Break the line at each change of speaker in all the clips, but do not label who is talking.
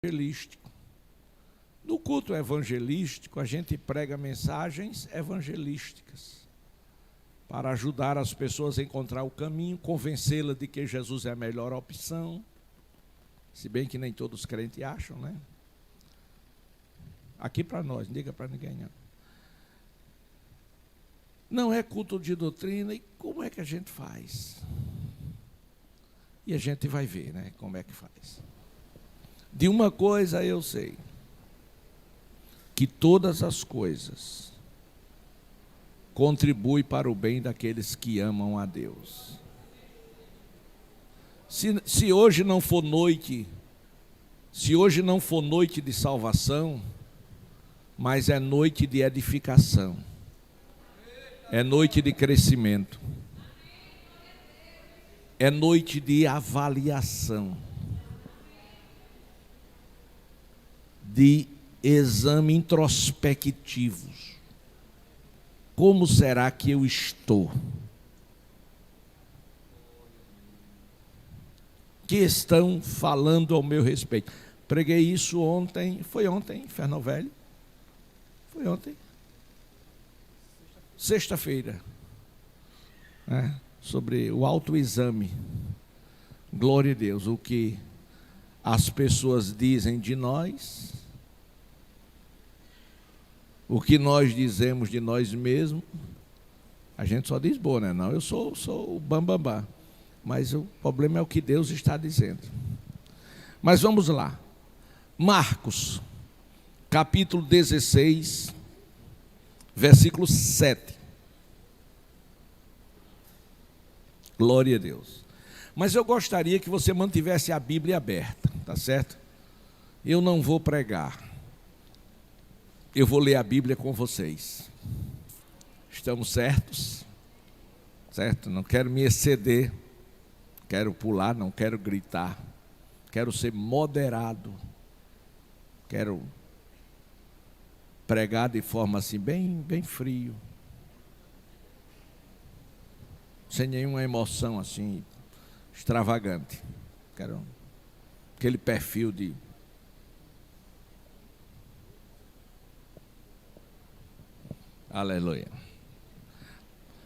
evangelístico. No culto evangelístico, a gente prega mensagens evangelísticas para ajudar as pessoas a encontrar o caminho, convencê-las de que Jesus é a melhor opção, se bem que nem todos os crentes acham, né? Aqui para nós, não diga para ninguém não. Não é culto de doutrina, e como é que a gente faz? E a gente vai ver, né, como é que faz. De uma coisa eu sei, que todas as coisas contribuem para o bem daqueles que amam a Deus. Se hoje não for noite, de salvação, mas é noite de edificação, é noite de crescimento, é noite de avaliação, de exame introspectivo. Como será que eu estou? Que estão falando ao meu respeito? Preguei isso ontem, foi ontem, Inferno Velho? Foi ontem? Sexta-feira. Sobre o autoexame. Glória a Deus, o que as pessoas dizem de nós, o que nós dizemos de nós mesmos. A gente só diz boa, né? Não, eu sou o bambambam. Mas o problema é o que Deus está dizendo. Mas vamos lá. Marcos, capítulo 16, versículo 7. Glória a Deus. Mas eu gostaria que você mantivesse a Bíblia aberta, tá certo? Eu não vou pregar. Eu vou ler a Bíblia com vocês. Estamos certos? Certo? Não quero me exceder. Quero pular, não quero gritar. Quero ser moderado. Quero pregar de forma assim, bem frio. Sem nenhuma emoção assim, extravagante. Quero aquele perfil de... Aleluia.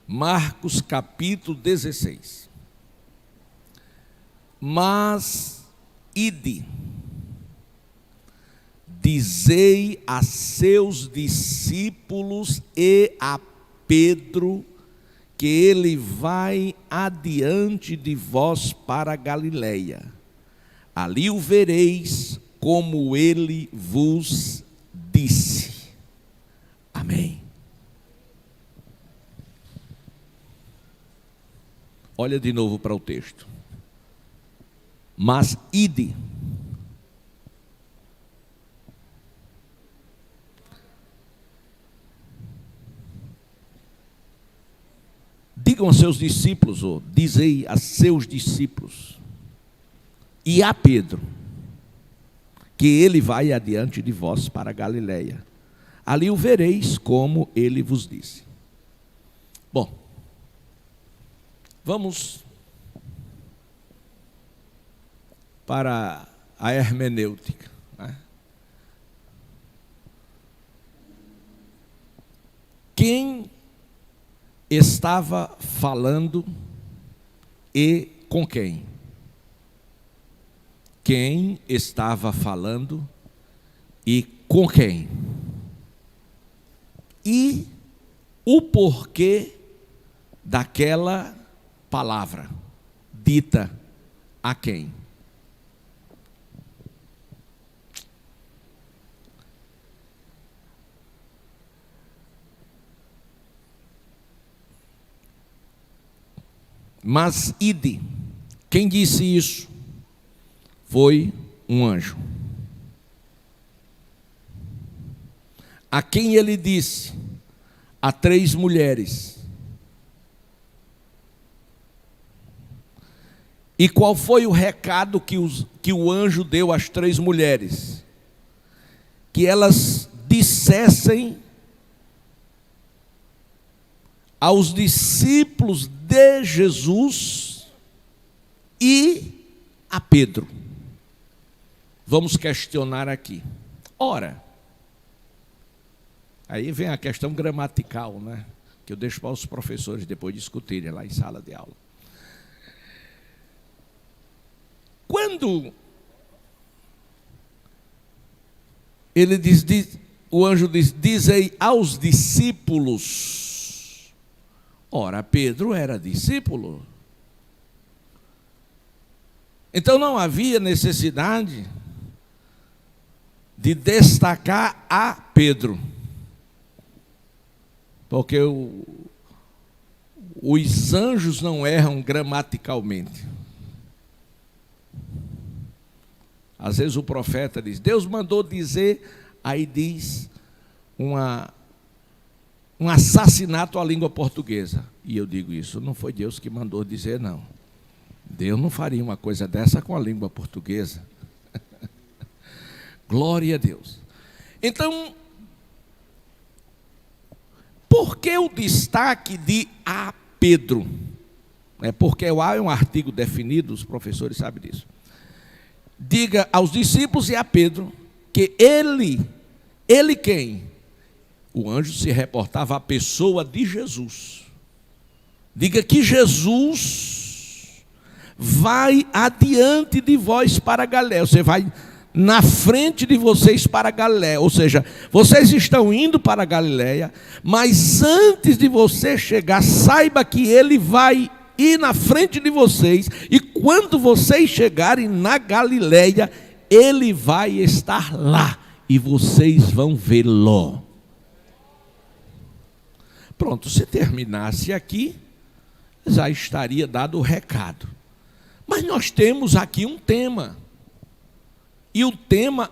Marcos capítulo 16. Mas ide, dizei a seus discípulos e a Pedro que ele vai adiante de vós para a Galileia. Ali o vereis, como ele vos disse. Amém. Olha de novo para o texto. Mas ide. Digam a seus discípulos, ou dizei a seus discípulos, e a Pedro, que ele vai adiante de vós para a Galileia. Ali o vereis, como ele vos disse. Bom, vamos para a hermenêutica, né? Quem estava falando e com quem? Quem estava falando e com quem? E o porquê daquela palavra dita a quem? Mas ide. Quem disse isso? Foi um anjo. A quem ele disse? A 3 mulheres. E qual foi o recado que o anjo deu às 3 mulheres? Que elas dissessem aos discípulos de Jesus e a Pedro. vamos questionar aqui. Ora, aí vem a questão gramatical, né? Que eu deixo para os professores depois discutirem lá em sala de aula. Quando ele o anjo dizei aos discípulos. Ora, Pedro era discípulo. Então não havia necessidade de destacar a Pedro. Porque os anjos não erram gramaticalmente. Às vezes o profeta diz, Deus mandou dizer, aí diz um assassinato à língua portuguesa. E eu digo, isso não foi Deus que mandou dizer, não. Deus não faria uma coisa dessa com a língua portuguesa. Glória a Deus. Então, por que o destaque de a Pedro? Porque o A é um artigo definido, os professores sabem disso. Diga aos discípulos e a Pedro que ele quem? O anjo se reportava à pessoa de Jesus. Diga que Jesus vai adiante de vós para a Galiléia. Você vai na frente de vocês para a Galiléia. Ou seja, vocês estão indo para a Galiléia, mas antes de você chegar, saiba que ele vai ir na frente de vocês, e quando vocês chegarem na Galiléia, ele vai estar lá, e vocês vão vê-lo. Pronto, se terminasse aqui, já estaria dado o recado. Mas nós temos aqui um tema, e o tema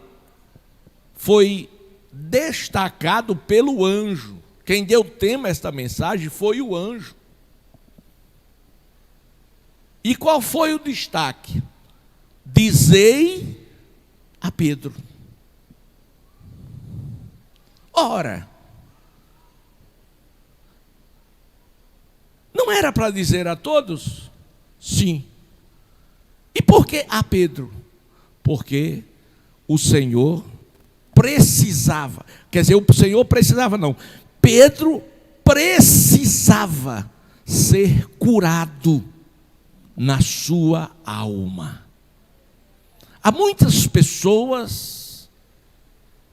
foi destacado pelo anjo. Quem deu tema a esta mensagem foi o anjo. E qual foi o destaque? Dizei a Pedro. Ora, não era para dizer a todos? Sim. E por que a Pedro? Porque o Senhor precisava, quer dizer, o Senhor precisava não, Pedro precisava ser curado na sua alma. Há muitas pessoas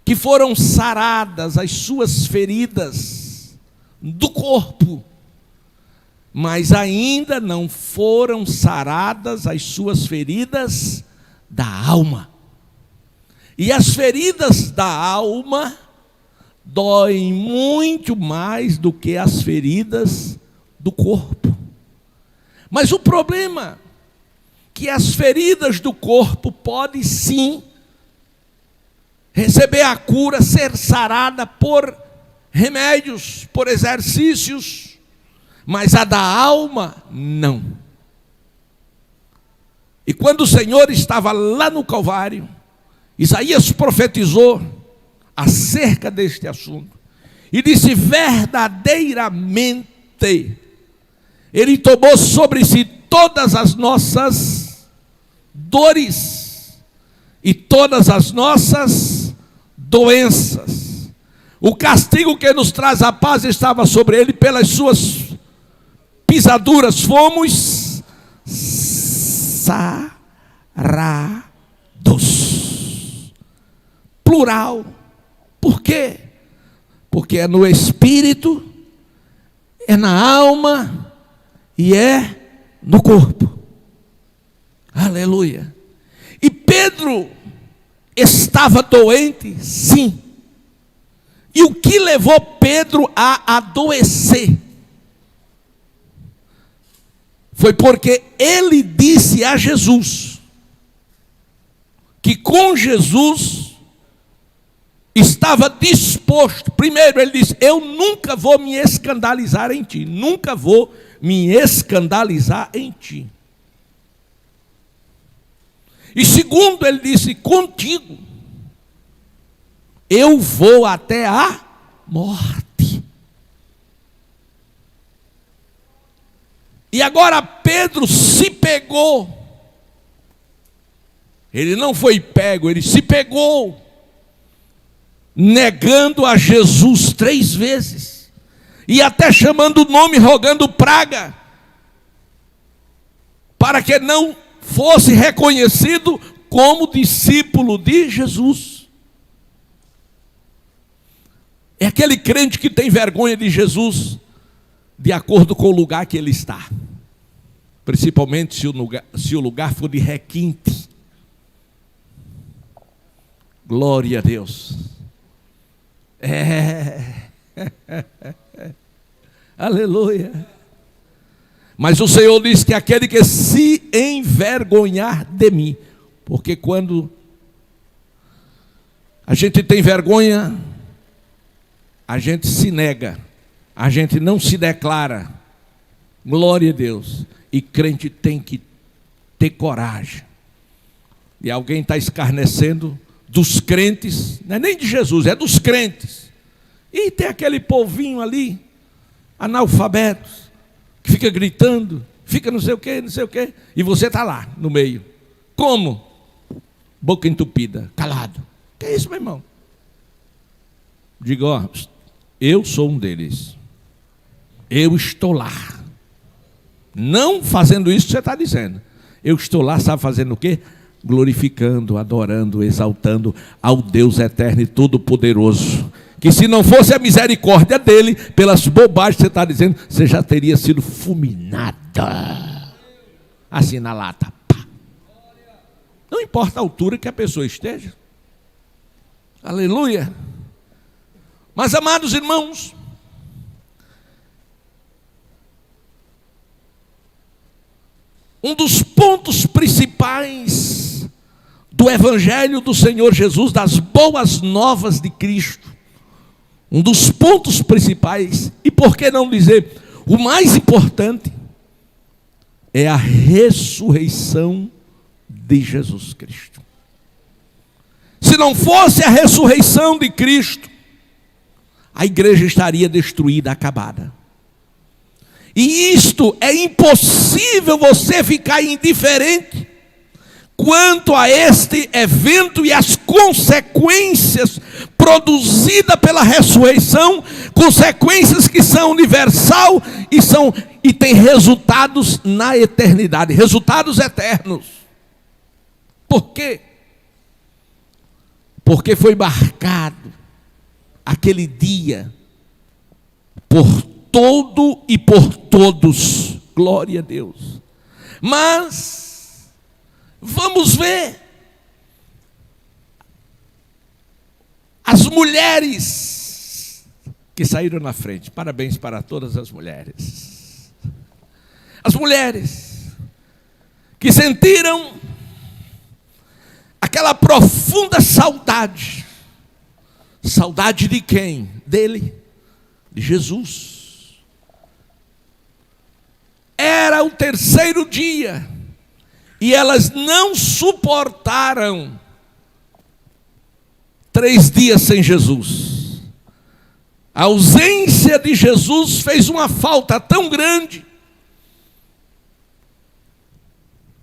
que foram saradas as suas feridas do corpo, mas ainda não foram saradas as suas feridas da alma. E as feridas da alma doem muito mais do que as feridas do corpo. Mas o problema é que as feridas do corpo podem sim receber a cura, ser sarada por remédios, por exercícios, mas a da alma, não. E quando o Senhor estava lá no Calvário, Isaías profetizou acerca deste assunto, e disse, verdadeiramente, Ele tomou sobre si todas as nossas dores e todas as nossas doenças. O castigo que nos traz a paz estava sobre Ele, pelas suas pisaduras fomos sarados. Plural. Por quê? Porque é no espírito, é na alma e é no corpo. Aleluia. E Pedro estava doente, sim. E o que levou Pedro a adoecer? Foi porque ele disse a Jesus que com Jesus estava disposto. Primeiro ele disse, eu nunca vou me escandalizar em ti. Nunca vou me escandalizar em ti. E segundo ele disse, contigo eu vou até a morte. E agora Pedro se pegou Ele não foi pego, ele se pegou, negando a Jesus 3 vezes, e até chamando o nome, rogando praga, para que não fosse reconhecido como discípulo de Jesus. É aquele crente que tem vergonha de Jesus, de acordo com o lugar que ele está, principalmente se o lugar for de requinte. Glória a Deus. Aleluia. Mas o Senhor diz que aquele que se envergonhar de mim, porque quando a gente tem vergonha, a gente se nega, a gente não se declara. Glória a Deus. E crente tem que ter coragem. E alguém está escarnecendo dos crentes, não é nem de Jesus, é dos crentes. E tem aquele povinho ali, analfabetos, que fica gritando, fica não sei o quê, e você está lá no meio. Como? Boca entupida, calado. Que é isso, meu irmão? Diga, ó, eu sou um deles. Eu estou lá. Não fazendo isso que você está dizendo. Eu estou lá, sabe fazendo o quê? Glorificando, adorando, exaltando ao Deus eterno e todo-poderoso. Que se não fosse a misericórdia dele, pelas bobagens que você está dizendo, você já teria sido fulminada. Assim na lata. Pá. Não importa a altura que a pessoa esteja. Aleluia. Mas, amados irmãos, um dos pontos principais do Evangelho do Senhor Jesus, das boas novas de Cristo, um dos pontos principais, e por que não dizer o mais importante, é a ressurreição de Jesus Cristo. Se não fosse a ressurreição de Cristo, a igreja estaria destruída, acabada. E isto é impossível você ficar indiferente quanto a este evento e as consequências produzidas pela ressurreição, consequências que são universal e têm resultados na eternidade, resultados eternos. Por quê? Porque foi marcado aquele dia por todo e por todos. Glória a Deus. Mas vamos ver as mulheres que saíram na frente. Parabéns para todas as mulheres. As mulheres que sentiram aquela profunda saudade. Saudade de quem? Dele, de Jesus. Era o 3º dia e elas não suportaram 3 dias sem Jesus. A ausência de Jesus fez uma falta tão grande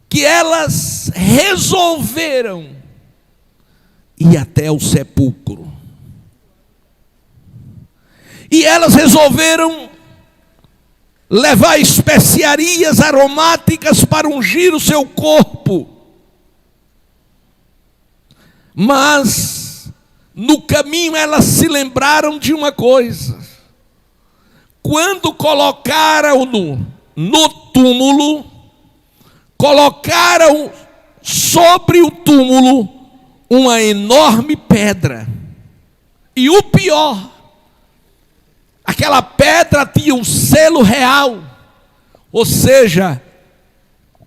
que elas resolveram ir até o sepulcro. E elas resolveram levar especiarias aromáticas para ungir o seu corpo. Mas no caminho elas se lembraram de uma coisa. Quando colocaram-no no túmulo, colocaram sobre o túmulo uma enorme pedra. E o pior, aquela pedra tinha um selo real, ou seja,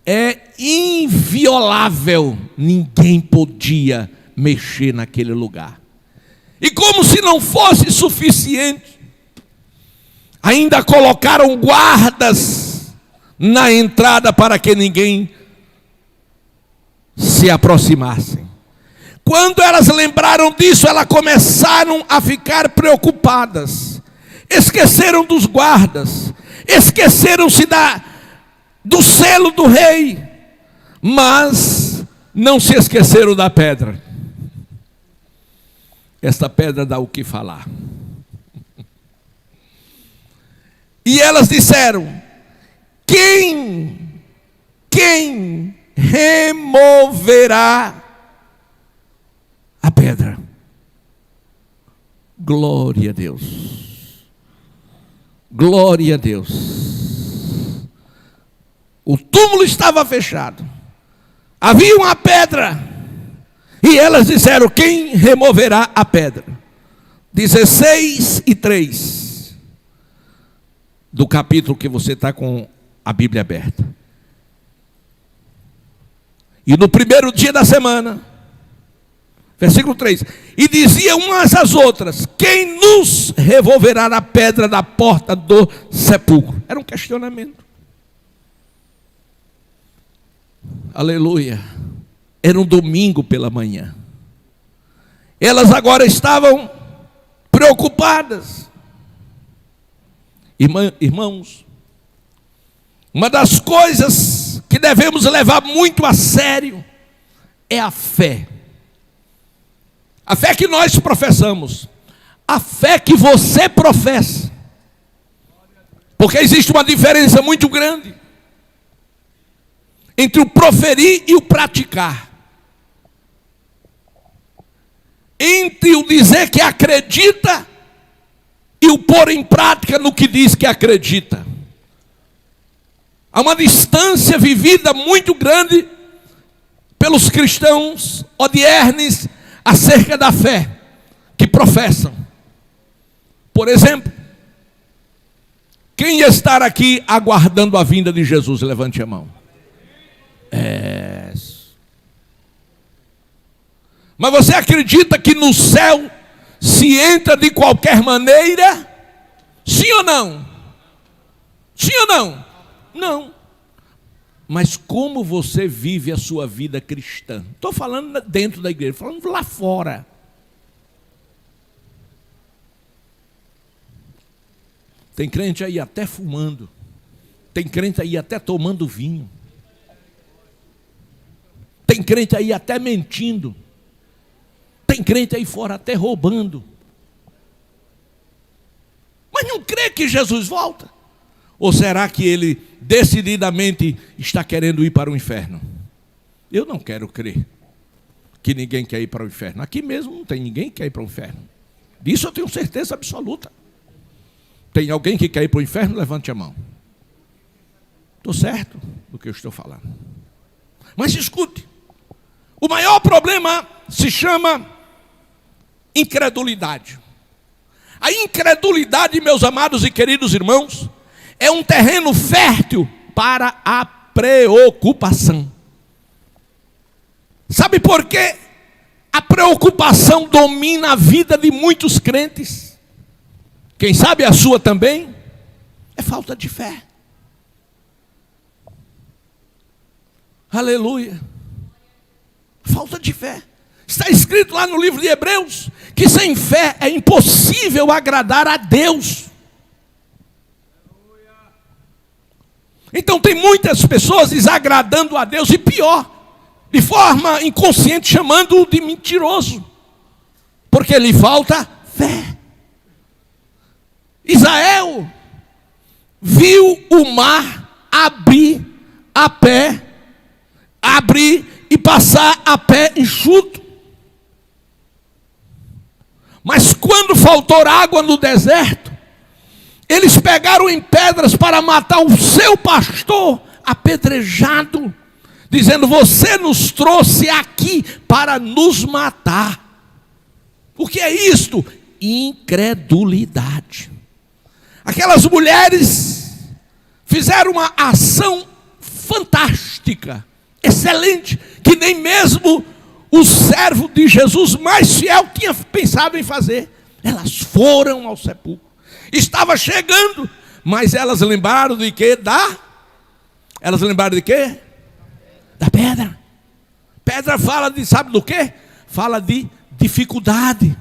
é inviolável, ninguém podia mexer naquele lugar. E como se não fosse suficiente, ainda colocaram guardas na entrada para que ninguém se aproximasse. Quando elas lembraram disso, elas começaram a ficar preocupadas. Esqueceram dos guardas, esqueceram-se do selo do rei, mas não se esqueceram da pedra. Esta pedra dá o que falar. E elas disseram: quem removerá a pedra? Glória a Deus. Glória a Deus. O túmulo estava fechado. Havia uma pedra. E elas disseram: quem removerá a pedra? 16:3 do capítulo que você está com a Bíblia aberta. E no primeiro dia da semana, versículo 3: e diziam umas às outras: quem nos removerá a pedra da porta do sepulcro? Era um questionamento. Aleluia. Era um domingo pela manhã. Elas agora estavam preocupadas. Irmãos, uma das coisas que devemos levar muito a sério é a fé. A fé que nós professamos. A fé que você professa. Porque existe uma diferença muito grande entre o proferir e o praticar. Entre o dizer que acredita e o pôr em prática no que diz que acredita. Há uma distância vivida muito grande pelos cristãos odiernes acerca da fé que professam. Por exemplo, quem está aqui aguardando a vinda de Jesus? Levante a mão. Mas você acredita que no céu se entra de qualquer maneira? Sim ou não? Sim ou não? Não. Mas como você vive a sua vida cristã? Estou falando dentro da igreja, falando lá fora. Tem crente aí até fumando. Tem crente aí até tomando vinho. Tem crente aí até mentindo. Tem crente aí fora até roubando. Mas não crê que Jesus volta? Ou será que ele decididamente está querendo ir para o inferno? Eu não quero crer que ninguém quer ir para o inferno. Aqui mesmo não tem ninguém que quer ir para o inferno. Disso eu tenho certeza absoluta. Tem alguém que quer ir para o inferno? Levante a mão. Estou certo do que eu estou falando. Mas escute. O maior problema se chama incredulidade. A incredulidade, meus amados e queridos irmãos, é um terreno fértil para a preocupação. Sabe por quê? A preocupação domina a vida de muitos crentes. Quem sabe a sua também? É falta de fé. Aleluia. Falta de fé. Está escrito lá no livro de Hebreus que sem fé é impossível agradar a Deus. Então tem muitas pessoas desagradando a Deus, e pior, de forma inconsciente, chamando-o de mentiroso, porque lhe falta fé. Israel viu o mar abrir e passar a pé enxuto. Mas quando faltou água no deserto, eles pegaram em pedras para matar o seu pastor apedrejado, dizendo: você nos trouxe aqui para nos matar. O que é isto? Incredulidade. Aquelas mulheres fizeram uma ação fantástica, excelente, que nem mesmo o servo de Jesus mais fiel tinha pensado em fazer. Elas foram ao sepulcro. Estava chegando, mas elas lembraram de quê? Elas lembraram de quê? Da pedra. Pedra fala de, sabe do quê? Fala de dificuldade.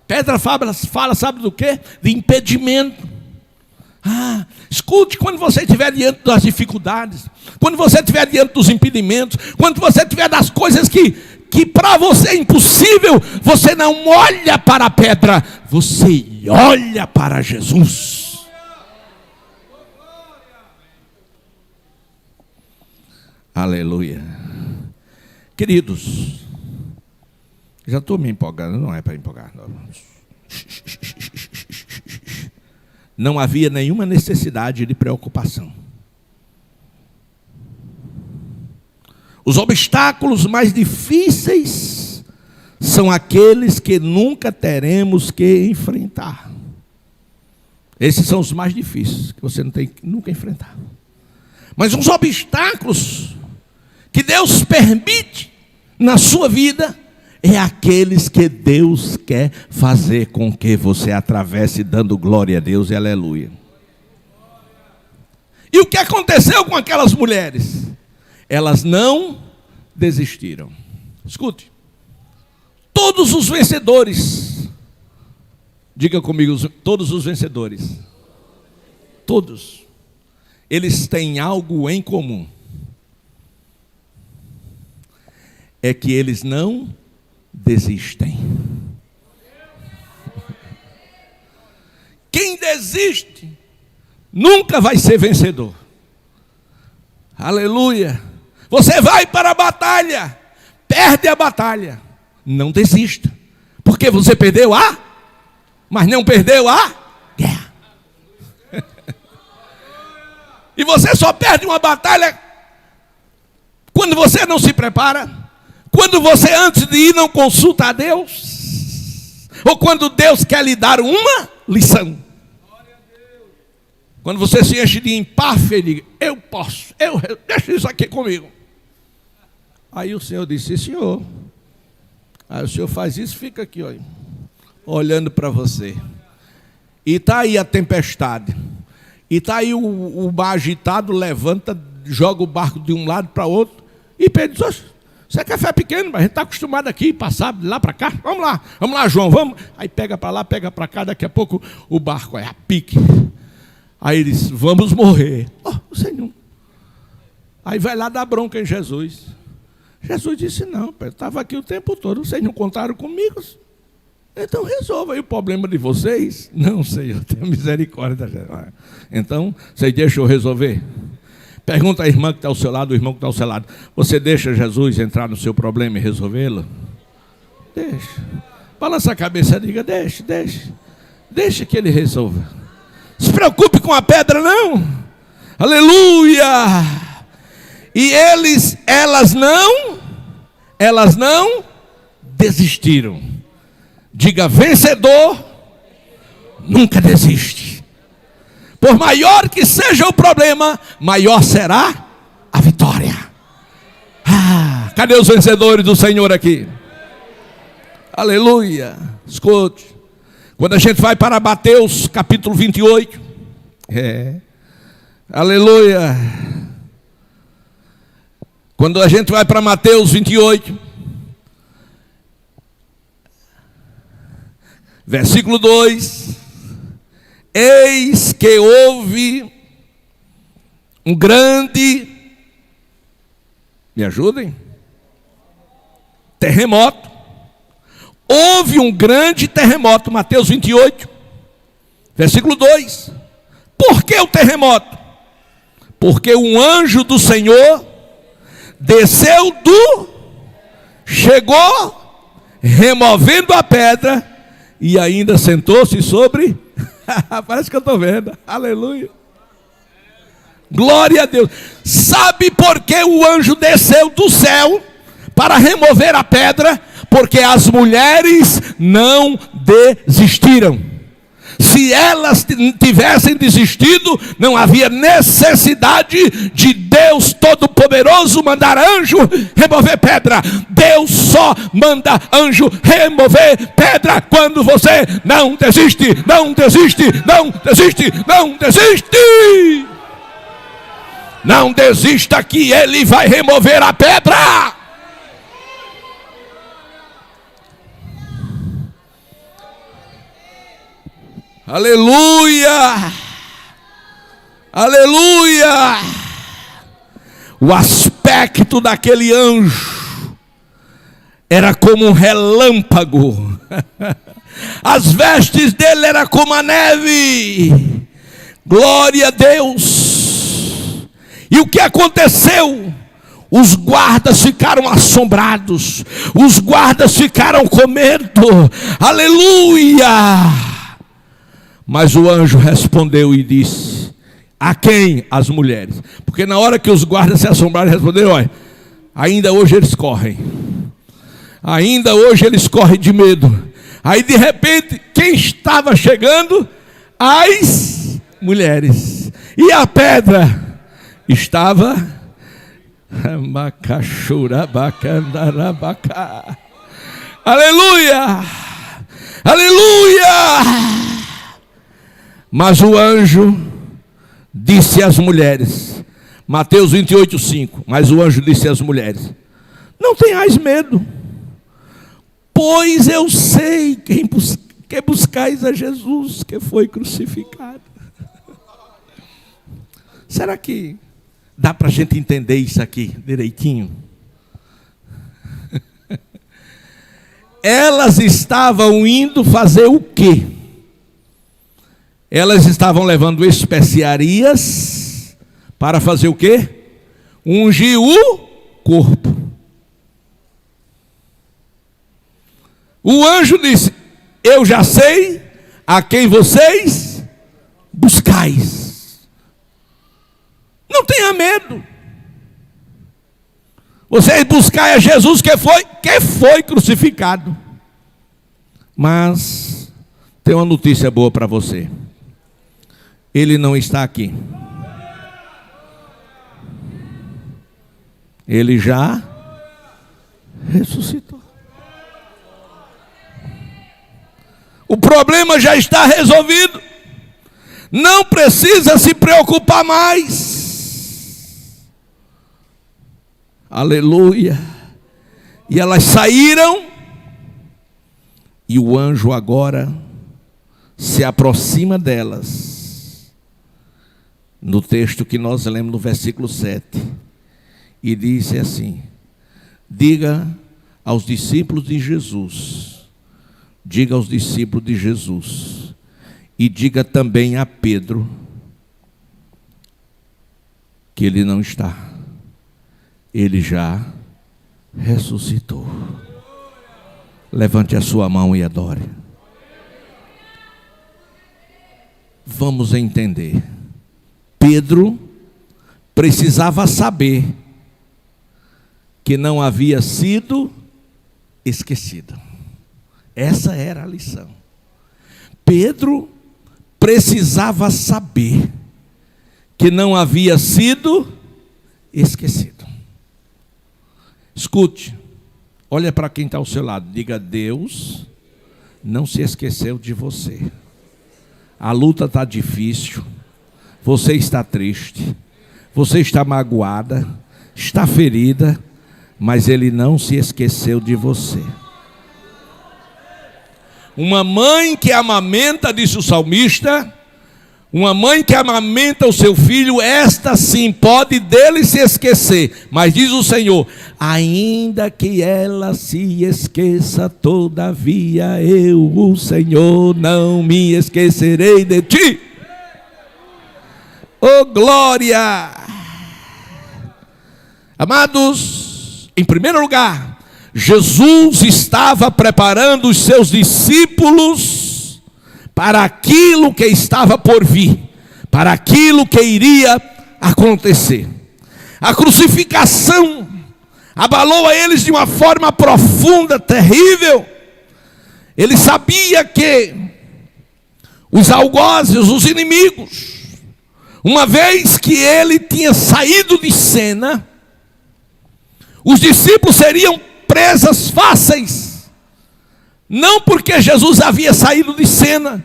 Pedra fala, sabe do quê? De impedimento. Escute, quando você estiver diante das dificuldades, quando você estiver diante dos impedimentos, quando você estiver das coisas que para você é impossível, você não olha para a pedra, você olha para Jesus. Aleluia. Queridos, já estou me empolgando, não é para empolgar. Não havia nenhuma necessidade de preocupação. Os obstáculos mais difíceis são aqueles que nunca teremos que enfrentar. Esses são os mais difíceis, que você não tem que nunca enfrentar. Mas os obstáculos que Deus permite na sua vida é aqueles que Deus quer fazer com que você atravesse, dando glória a Deus e aleluia. E o que aconteceu com aquelas mulheres? Elas não desistiram. Escute, todos os vencedores, diga comigo, todos os vencedores, todos, eles têm algo em comum. É que eles não desistem. Quem desiste nunca vai ser vencedor. Aleluia. Você vai para a batalha, perde a batalha, não desista, porque você perdeu mas não perdeu a guerra. E você só perde uma batalha quando você não se prepara, quando você antes de ir não consulta a Deus, ou quando Deus quer lhe dar uma lição. Quando você se enche de empáfia e diz, eu posso, deixa isso aqui comigo. Aí o Senhor disse, sim, senhor. Aí o Senhor faz isso, fica aqui, ó, olhando para você. E está aí a tempestade. E está aí o mar agitado, levanta, joga o barco de um lado para outro. E Pedro diz, você quer fé pequeno, mas a gente está acostumado aqui, passar de lá para cá. Vamos lá, João, vamos. Aí pega para lá, pega para cá, daqui a pouco o barco é a pique. Aí ele diz, vamos morrer. O Senhor. Aí vai lá dar bronca em Jesus. Jesus disse, não, eu estava aqui o tempo todo, vocês não contaram comigo. Então resolva aí o problema de vocês. Não, Senhor, tenha misericórdia. Então, vocês deixam eu resolver? Pergunta à irmã que está ao seu lado, o irmão que está ao seu lado. Você deixa Jesus entrar no seu problema e resolvê-lo? Deixa. Balança a cabeça e diga, deixa. Deixa que ele resolva. Se preocupe com a pedra, não. Aleluia! E elas não desistiram. Diga, vencedor nunca desiste. Por maior que seja o problema, maior será a vitória. Cadê os vencedores do Senhor aqui? Aleluia. Escute. Quando a gente vai para Mateus capítulo 28. Aleluia. Quando a gente vai para Mateus 28. Versículo 2. Eis que houve um grande, me ajudem? Terremoto. Houve um grande terremoto, Mateus 28, versículo 2. Por que o terremoto? Porque um anjo do Senhor desceu chegou, removendo a pedra, e ainda sentou-se sobre, parece que eu estou vendo, aleluia. Glória a Deus. Sabe por que o anjo desceu do céu para remover a pedra? Porque as mulheres não desistiram. Se elas tivessem desistido, não havia necessidade de Deus Todo-Poderoso mandar anjo remover pedra. Deus só manda anjo remover pedra quando você não desiste, não desiste, não desiste, não desiste. Não desista que Ele vai remover a pedra. Aleluia! Aleluia! O aspecto daquele anjo era como um relâmpago. As vestes dele eram como a neve. Glória a Deus. E o que aconteceu? Os guardas ficaram assombrados. Os guardas ficaram com medo. Aleluia! Mas o anjo respondeu e disse: a quem? As mulheres. Porque na hora que os guardas se assombraram, responderam: olha, ainda hoje eles correm. Ainda hoje eles correm de medo. Aí de repente, quem estava chegando? As mulheres. E a pedra estava... Aleluia! Aleluia! Mas o anjo disse às mulheres, Mateus 28:5. Mas o anjo disse às mulheres: não tenhais medo, pois eu sei que buscais a Jesus que foi crucificado. Será que dá para a gente entender isso aqui direitinho? Elas estavam indo fazer o quê? Elas estavam levando especiarias para fazer o quê? Ungir o corpo. O anjo disse: eu já sei a quem vocês buscais. Não tenha medo. Vocês buscai a Jesus que foi crucificado. Mas tem uma notícia boa para você. Ele não está aqui. Ele já ressuscitou. O problema já está resolvido. Não precisa se preocupar mais. Aleluia. E elas saíram. E o anjo agora se aproxima delas. No texto que nós lemos no versículo 7. E disse assim: diga aos discípulos de Jesus. Diga aos discípulos de Jesus. E diga também a Pedro que ele não está. Ele já ressuscitou. Levante a sua mão e adore. Vamos entender. Pedro precisava saber que não havia sido esquecido. Essa era a lição. Pedro precisava saber que não havia sido esquecido. Escute, olha para quem está ao seu lado, diga: Deus não se esqueceu de você. A luta está difícil, você está triste, você está magoada, está ferida, mas Ele não se esqueceu de você. Uma mãe que amamenta, disse o salmista, uma mãe que amamenta o seu filho, esta sim pode dele se esquecer. Mas diz o Senhor: ainda que ela se esqueça, todavia eu, o Senhor, não me esquecerei de ti. Oh glória! Amados, em primeiro lugar, Jesus estava preparando os seus discípulos para aquilo que estava por vir, para aquilo que iria acontecer. A crucificação abalou a eles de uma forma profunda, terrível. Ele sabia que os algozes, os inimigos, uma vez que ele tinha saído de cena, os discípulos seriam presas fáceis, não porque Jesus havia saído de cena,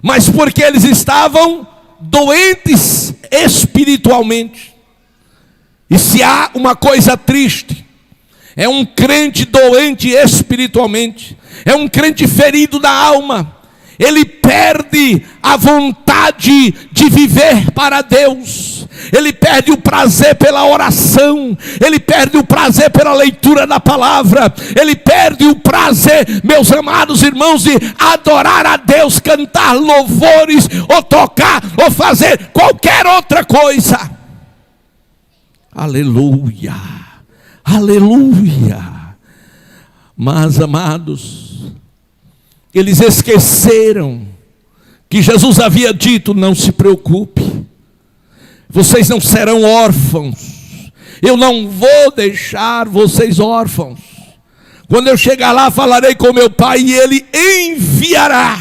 mas porque eles estavam doentes espiritualmente. E se há uma coisa triste, é um crente doente espiritualmente, é um crente ferido da alma. ele perde a vontade de viver para Deus, ele perde o prazer pela oração, ele perde o prazer pela leitura da palavra, ele perde o prazer, meus amados irmãos, de adorar a Deus, cantar louvores, ou tocar, ou fazer qualquer outra coisa. Aleluia, aleluia. Mas, amados, eles esqueceram que Jesus havia dito: não se preocupe, vocês não serão órfãos, eu não vou deixar vocês órfãos. Quando eu chegar lá, falarei com meu Pai, e Ele enviará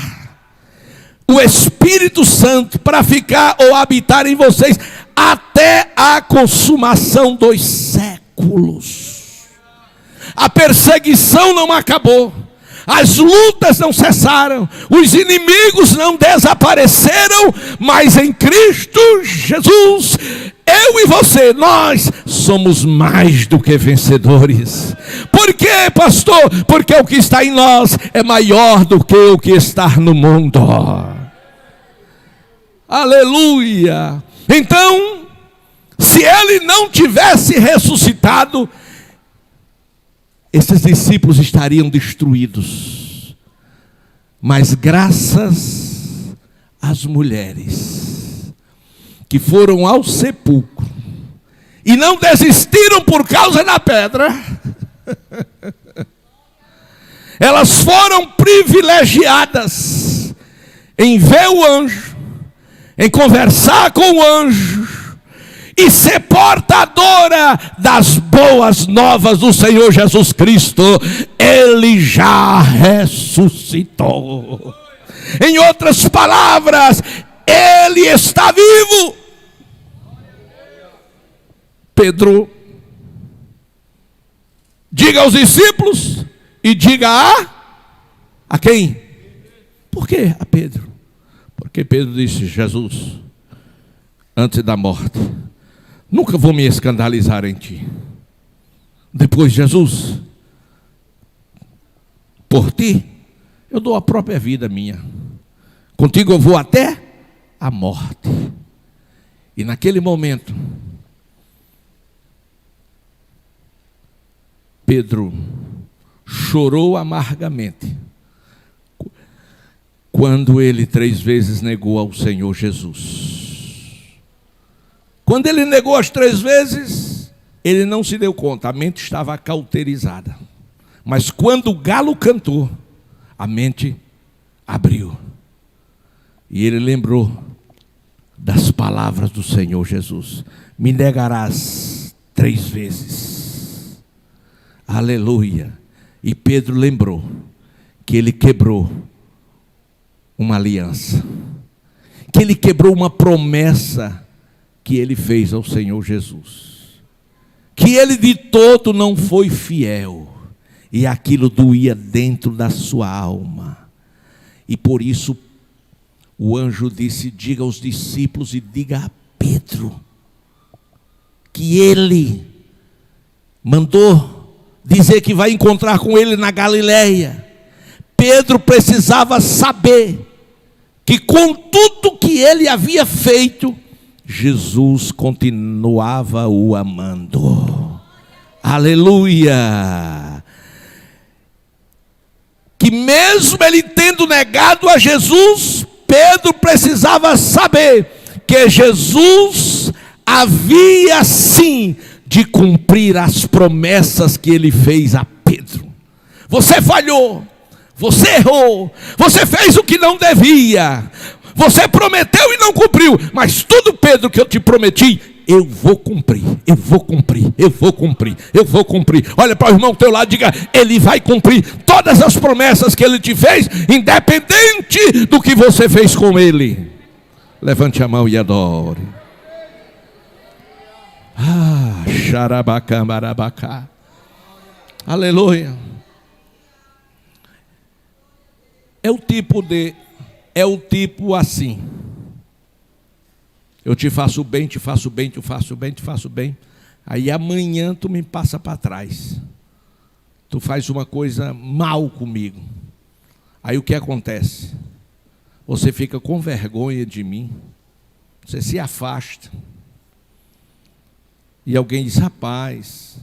o Espírito Santo para ficar ou habitar em vocês até a consumação dos séculos. A perseguição não acabou, as lutas não cessaram, os inimigos não desapareceram, mas em Cristo Jesus, eu e você, nós somos mais do que vencedores. Por quê, pastor? Porque o que está em nós é maior do que o que está no mundo. Aleluia! Então, se ele não tivesse ressuscitado, esses discípulos estariam destruídos. Mas graças às mulheres que foram ao sepulcro e não desistiram por causa da pedra, elas foram privilegiadas em ver o anjo, em conversar com o anjo e ser portadora das boas novas do Senhor Jesus Cristo. Ele já ressuscitou. Em outras palavras, Ele está vivo. Pedro, diga aos discípulos e diga a quem? Por que a Pedro? Porque Pedro disse: Jesus, antes da morte, nunca vou me escandalizar em ti. Depois, Jesus, por ti, eu dou a própria vida minha. Contigo eu vou até a morte. E naquele momento, Pedro chorou amargamente quando ele 3 vezes negou ao Senhor Jesus. Quando ele negou as 3 vezes, ele não se deu conta, a mente estava cauterizada. Mas quando o galo cantou, a mente abriu. E ele lembrou das palavras do Senhor Jesus: me negarás 3 vezes. Aleluia. E Pedro lembrou que ele quebrou uma aliança, que ele quebrou uma promessa que ele fez ao Senhor Jesus, que ele de todo não foi fiel, e aquilo doía dentro da sua alma. E por isso o anjo disse: diga aos discípulos e diga a Pedro que ele mandou dizer que vai encontrar com ele na Galileia. Pedro precisava saber que com tudo que ele havia feito, Jesus continuava o amando. Aleluia! Que mesmo ele tendo negado a Jesus, Pedro precisava saber que Jesus havia sim de cumprir as promessas que ele fez a Pedro. Você falhou, você errou, você fez o que não devia, você prometeu e não cumpriu, mas tudo, Pedro, que eu te prometi, eu vou cumprir, eu vou cumprir, eu vou cumprir, eu vou cumprir. Olha para o irmão do teu lado e diga: ele vai cumprir todas as promessas que ele te fez, independente do que você fez com ele. Levante a mão e adore. Xarabacá, marabacá. Aleluia. É o tipo assim: eu te faço bem, te faço bem, te faço bem, te faço bem. Aí amanhã tu me passa para trás. Tu faz uma coisa mal comigo. Aí o que acontece? você fica com vergonha de mim, você se afasta. E alguém diz: rapaz,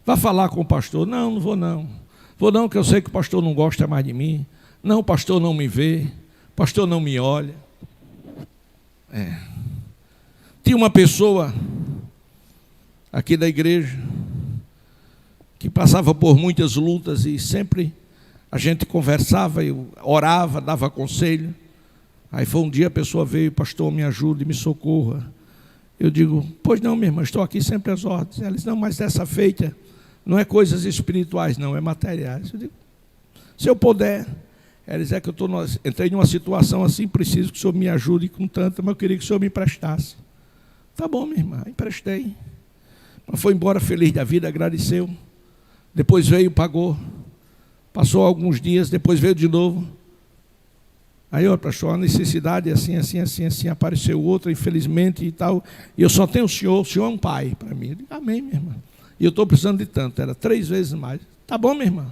vá falar com o pastor. Não, não vou não. Vou não, que eu sei que o pastor não gosta mais de mim. Não, o pastor não me vê, o pastor não me olha. Tinha uma pessoa aqui da igreja que passava por muitas lutas e sempre a gente conversava, eu orava, dava conselho. Aí foi um dia a pessoa veio: pastor, me ajude, me socorra. Eu digo: pois não, minha irmã, estou aqui sempre às ordens. Ela disse: não, mas dessa feita não é coisas espirituais, não, é materiais. Eu digo: se eu puder. Ela disse: é que eu entrei numa situação assim, preciso que o senhor me ajude com tanto, mas eu queria que o senhor me emprestasse. Tá bom, minha irmã, emprestei. Mas foi embora feliz da vida, agradeceu. Depois veio, pagou. Passou alguns dias, depois veio de novo. Aí, ó, pastor, a necessidade é assim, apareceu outra, infelizmente e tal. E eu só tenho o senhor é um pai para mim. Eu digo: amém, minha irmã. E eu estou precisando de tanto, era 3 vezes mais. Tá bom, minha irmã.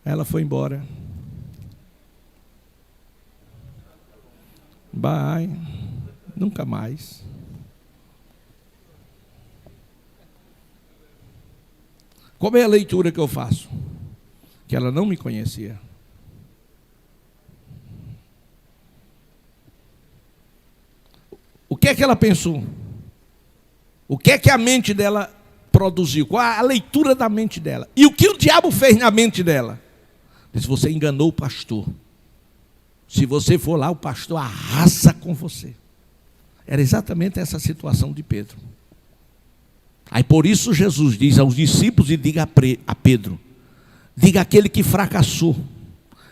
Ela foi embora. Bye. Nunca mais. Qual é a leitura que eu faço? Que ela não me conhecia. O que é que ela pensou? O que é que a mente dela produziu? Qual a leitura da mente dela? E o que o diabo fez na mente dela? Disse: você enganou o pastor. Se você for lá, o pastor arrasa com você. Era exatamente essa situação de Pedro. Aí por isso Jesus diz aos discípulos e diga a Pedro: diga àquele que fracassou,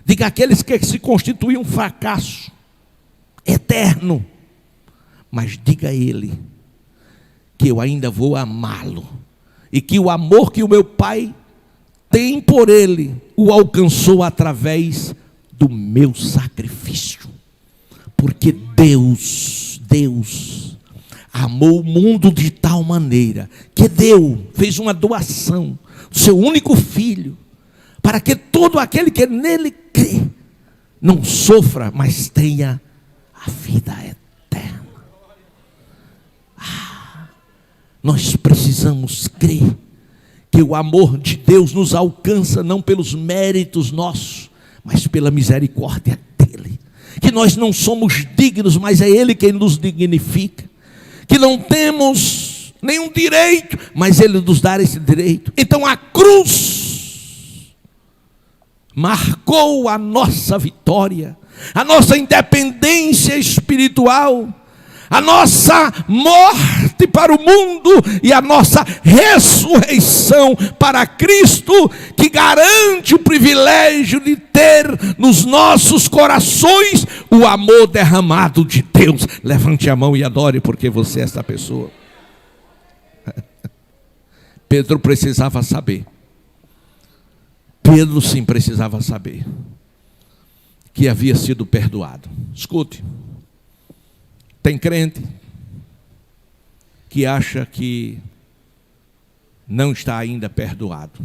diga àqueles que se constituíam um fracasso eterno, mas diga a ele que eu ainda vou amá-lo, e que o amor que o meu Pai tem por ele o alcançou através do meu sacrifício. Porque Deus amou o mundo de tal maneira que fez uma doação do seu único filho, para que todo aquele que nele crê não sofra, mas tenha a vida eterna. Nós precisamos crer que o amor de Deus nos alcança não pelos méritos nossos, mas pela misericórdia dele. Que nós não somos dignos, mas é ele quem nos dignifica. Que não temos nenhum direito, mas ele nos dá esse direito. Então a cruz marcou a nossa vitória, a nossa independência espiritual, a nossa morte para o mundo e a nossa ressurreição para Cristo, que garante o privilégio de ter nos nossos corações o amor derramado de Deus. Levante a mão e adore, porque você é essa pessoa. Pedro precisava saber. Pedro sim precisava saber que havia sido perdoado. Escute. Tem crente que acha que não está ainda perdoado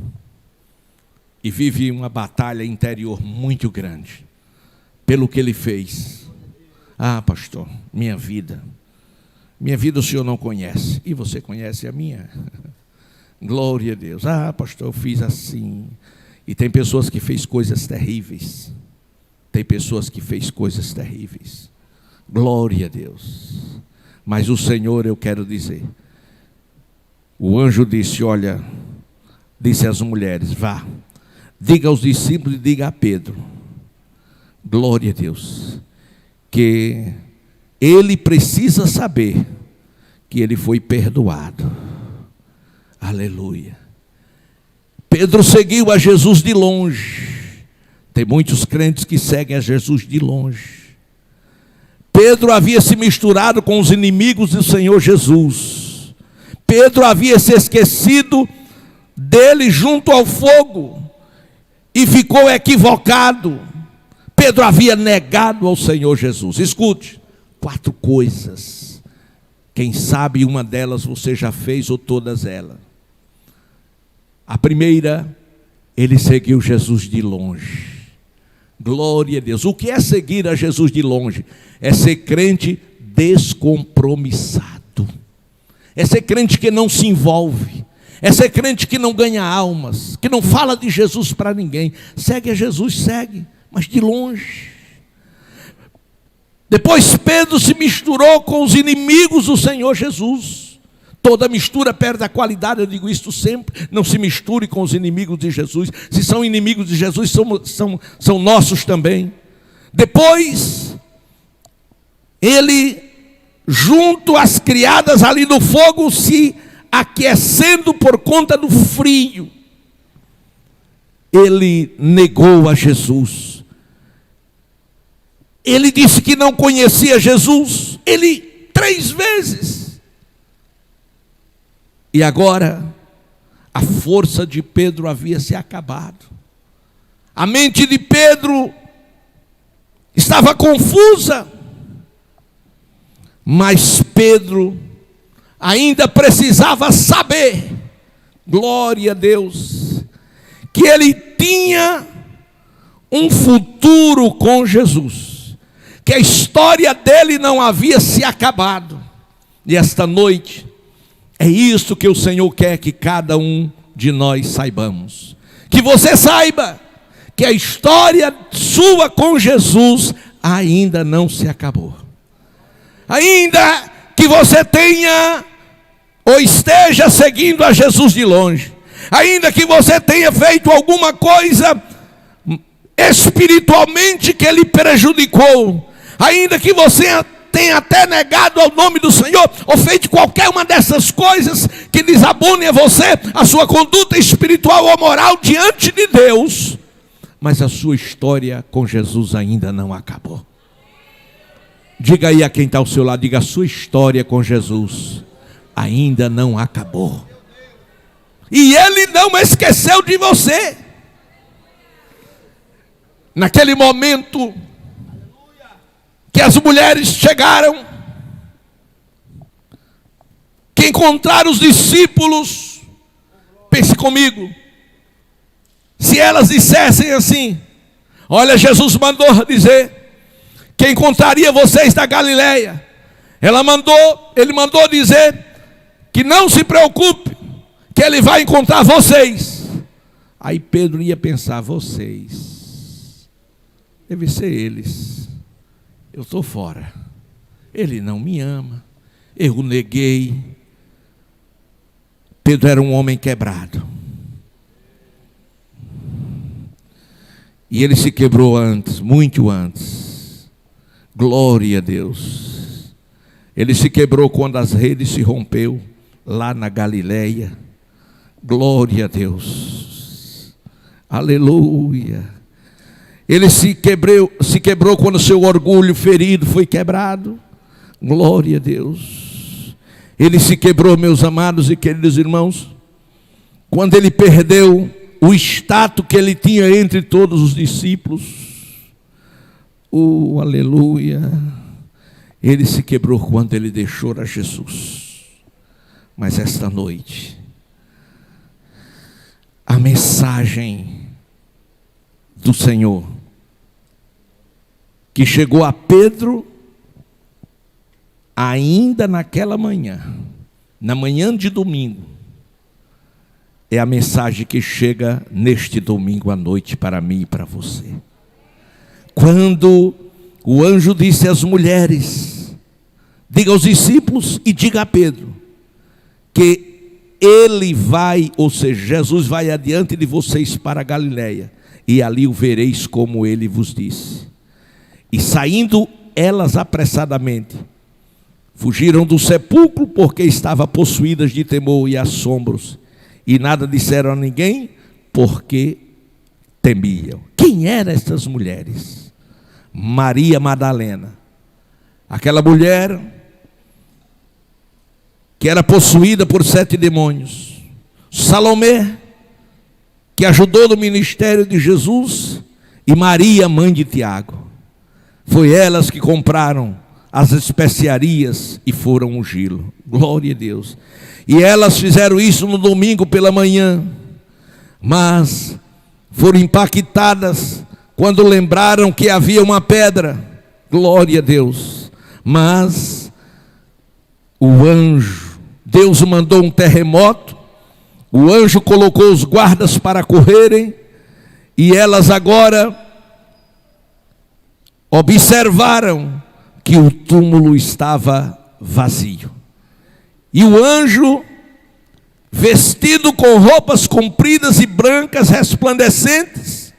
e vive uma batalha interior muito grande pelo que ele fez. Ah, pastor, minha vida o senhor não conhece, e você conhece a minha. Glória a Deus. Ah, pastor, eu fiz assim. E tem pessoas que fez coisas terríveis. Tem pessoas que fez coisas terríveis. Glória a Deus. Mas o Senhor, eu quero dizer, o anjo disse: olha, disse às mulheres: vá, diga aos discípulos e diga a Pedro, glória a Deus, que ele precisa saber que ele foi perdoado. Aleluia. Pedro seguiu a Jesus de longe. Tem muitos crentes que seguem a Jesus de longe. Pedro havia se misturado com os inimigos do Senhor Jesus. Pedro havia se esquecido dele junto ao fogo e ficou equivocado. Pedro havia negado ao Senhor Jesus. Escute, 4 coisas. Quem sabe uma delas você já fez, ou todas elas. A primeira, ele seguiu Jesus de longe. Glória a Deus. O que é seguir a Jesus de longe? É ser crente descompromissado. É ser crente que não se envolve. É ser crente que não ganha almas, que não fala de Jesus para ninguém. Segue a Jesus, segue, mas de longe. Depois Pedro se misturou com os inimigos do Senhor Jesus. Toda mistura perde a qualidade, eu digo isto sempre. Não se misture com os inimigos de Jesus. Se são inimigos de Jesus, são nossos também. Depois, ele, junto às criadas ali no fogo, se aquecendo por conta do frio, ele negou a Jesus. Ele disse que não conhecia Jesus. Ele 3 vezes. E agora, a força de Pedro havia se acabado. A mente de Pedro estava confusa. Mas Pedro ainda precisava saber, glória a Deus, que ele tinha um futuro com Jesus. Que a história dele não havia se acabado. E esta noite, é isso que o Senhor quer que cada um de nós saibamos. Que você saiba que a história sua com Jesus ainda não se acabou. Ainda que você tenha ou esteja seguindo a Jesus de longe, ainda que você tenha feito alguma coisa espiritualmente que lhe prejudicou, ainda que você tenha até negado ao nome do Senhor, ou feito qualquer uma dessas coisas que desabone a você, a sua conduta espiritual ou moral diante de Deus, mas a sua história com Jesus ainda não acabou. Diga aí a quem está ao seu lado, diga: a sua história com Jesus ainda não acabou. E Ele não esqueceu de você. Naquele momento que as mulheres chegaram, que encontraram os discípulos, pense comigo, se elas dissessem assim: olha, Jesus mandou dizer que encontraria vocês da Galileia. Ele mandou dizer que não se preocupe, que Ele vai encontrar vocês. Aí Pedro ia pensar: vocês, deve ser eles. Eu estou fora. Ele não me ama. Eu o neguei. Pedro era um homem quebrado. E ele se quebrou antes, muito antes. Glória a Deus. Ele se quebrou quando as redes se rompeu lá na Galileia. Glória a Deus. Aleluia. Ele se quebrou quando seu orgulho ferido foi quebrado. Glória a Deus. Ele se quebrou, meus amados e queridos irmãos, quando ele perdeu o status que ele tinha entre todos os discípulos. Aleluia. Ele se quebrou quando ele deixou a Jesus. Mas esta noite, a mensagem do Senhor que chegou a Pedro ainda naquela manhã, na manhã de domingo, é a mensagem que chega neste domingo à noite para mim e para você. Quando o anjo disse às mulheres: diga aos discípulos e diga a Pedro que ele vai, ou seja, Jesus vai adiante de vocês para a Galileia, e ali o vereis como ele vos disse. E saindo elas apressadamente, fugiram do sepulcro, porque estavam possuídas de temor e assombros, e nada disseram a ninguém, porque temiam. Quem eram essas mulheres? Maria Madalena, aquela mulher que era possuída por 7 demônios. Salomé, que ajudou no ministério de Jesus, e Maria, mãe de Tiago. Foi elas que compraram as especiarias e foram ungí-lo. Glória a Deus. E elas fizeram isso no domingo pela manhã, mas foram impactadas quando lembraram que havia uma pedra, glória a Deus, mas o anjo, Deus mandou um terremoto, o anjo colocou os guardas para correrem, e elas agora observaram que o túmulo estava vazio. E o anjo, vestido com roupas compridas e brancas, resplandecentes,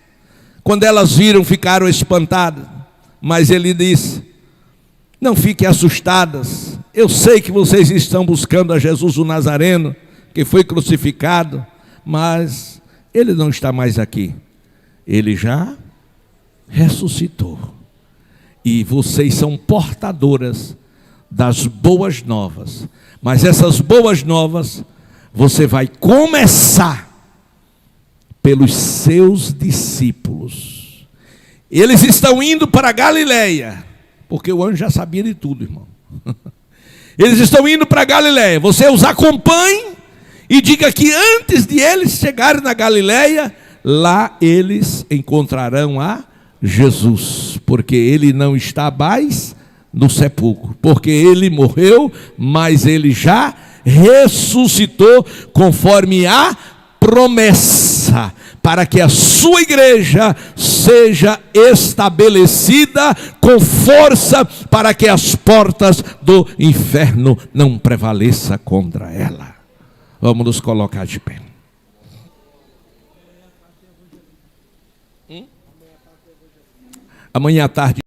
quando elas viram, ficaram espantadas. Mas ele disse: não fiquem assustadas, eu sei que vocês estão buscando a Jesus o Nazareno, que foi crucificado, mas ele não está mais aqui, ele já ressuscitou. E vocês são portadoras das boas novas. Mas essas boas novas, você vai começar pelos seus discípulos. Eles estão indo para a Galileia, porque o anjo já sabia de tudo, irmão. Eles estão indo para a Galileia. Você os acompanhe e diga que antes de eles chegarem na Galileia, lá eles encontrarão a Jesus, porque ele não está mais no sepulcro, porque ele morreu, mas ele já ressuscitou, conforme a promessa, para que a sua igreja seja estabelecida com força, para que as portas do inferno não prevaleçam contra ela. Vamos nos colocar de pé. Amanhã à tarde